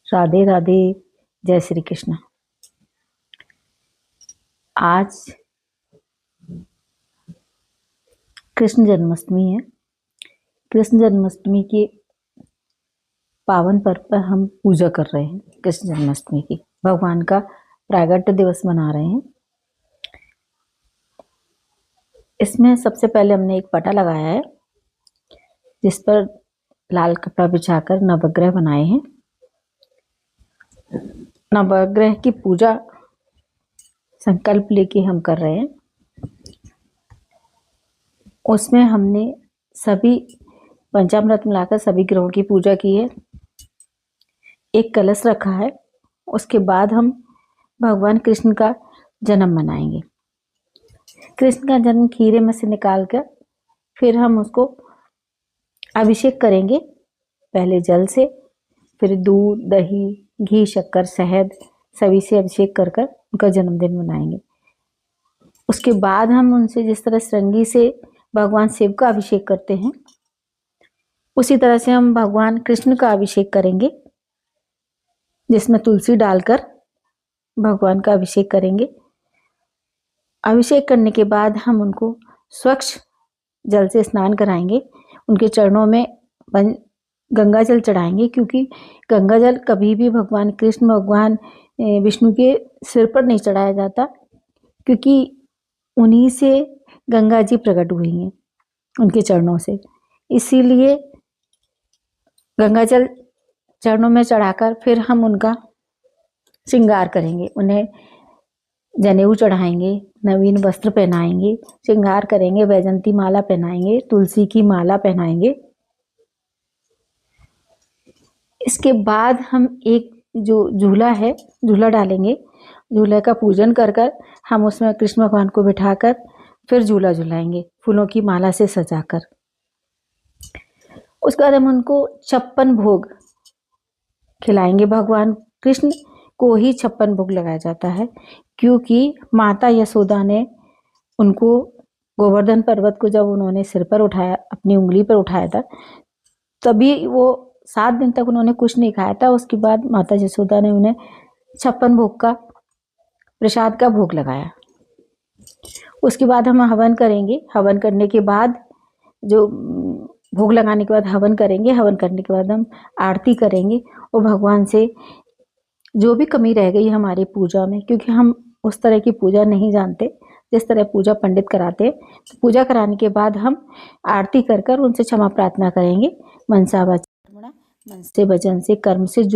राधे राधे। जय श्री कृष्ण। आज कृष्ण जन्माष्टमी है। कृष्ण जन्माष्टमी के पावन पर्व पर हम पूजा कर रहे हैं। कृष्ण जन्माष्टमी की भगवान का प्रागट्य दिवस मना रहे हैं। इसमें सबसे पहले हमने एक पटा लगाया है जिस पर लाल कपड़ा बिछाकर नवग्रह बनाए हैं। नवग्रह की पूजा संकल्प लेके हम कर रहे हैं। उसमें हमने सभी पंचामृत मिलाकर सभी ग्रहों की पूजा की है। एक कलश रखा है। उसके बाद हम भगवान कृष्ण का जन्म मनाएंगे। कृष्ण का जन्म खीरे में से निकालकर फिर हम उसको अभिषेक करेंगे। पहले जल से, फिर दूध, दही, घी, शक्कर, शहद सभी से अभिषेक कर कर उनका जन्मदिन मनाएंगे। उसके बाद हम उनसे जिस तरह श्रृंगी से भगवान शिव का अभिषेक करते हैं उसी तरह से हम भगवान कृष्ण का अभिषेक करेंगे, जिसमें तुलसी डालकर भगवान का अभिषेक करेंगे। अभिषेक करने के बाद हम उनको स्वच्छ जल से स्नान कराएंगे। उनके चरणों में गंगा जल चढ़ाएंगे, क्योंकि गंगा जल कभी भी भगवान कृष्ण, भगवान विष्णु के सिर पर नहीं चढ़ाया जाता, क्योंकि उन्हीं से गंगा जी प्रकट हुई हैं, उनके चरणों से। इसीलिए गंगा जल चरणों में चढ़ाकर फिर हम उनका श्रृंगार करेंगे। उन्हें जनेऊ चढ़ाएंगे, नवीन वस्त्र पहनाएंगे, श्रृंगार करेंगे, वैजंती माला पहनाएंगे, तुलसी की माला पहनाएंगे। इसके बाद हम एक जो झूला है, झूला डालेंगे। झूले का पूजन कर कर हम उसमें कृष्ण भगवान को बिठाकर फिर झूला झुलाएंगे, फूलों की माला से सजाकर। उसके बाद हम उनको 56 भोग खिलाएंगे। भगवान कृष्ण को ही 56 भोग लगाया जाता है, क्योंकि माता यशोदा ने उनको गोवर्धन पर्वत को जब उन्होंने सिर पर उठाया, अपनी उंगली पर उठाया था, तभी वो 7 दिन तक उन्होंने कुछ नहीं खाया था। उसके बाद माता यशोदा ने उन्हें 56 भोग का प्रसाद का भोग लगाया। उसके बाद हम हवन करेंगे। हवन करने के बाद जो भोग लगाने के बाद हवन करेंगे। हवन करने के बाद हम आरती करेंगे और भगवान से जो भी कमी रह गई हमारी पूजा में, क्योंकि हम उस तरह की पूजा नहीं जानते जिस तरह पूजा पंडित कराते हैं, तो पूजा कराने के बाद हम आरती कर कर उनसे क्षमा प्रार्थना करेंगे। मनसा वाचा मन से, वचन से, कर्म से जो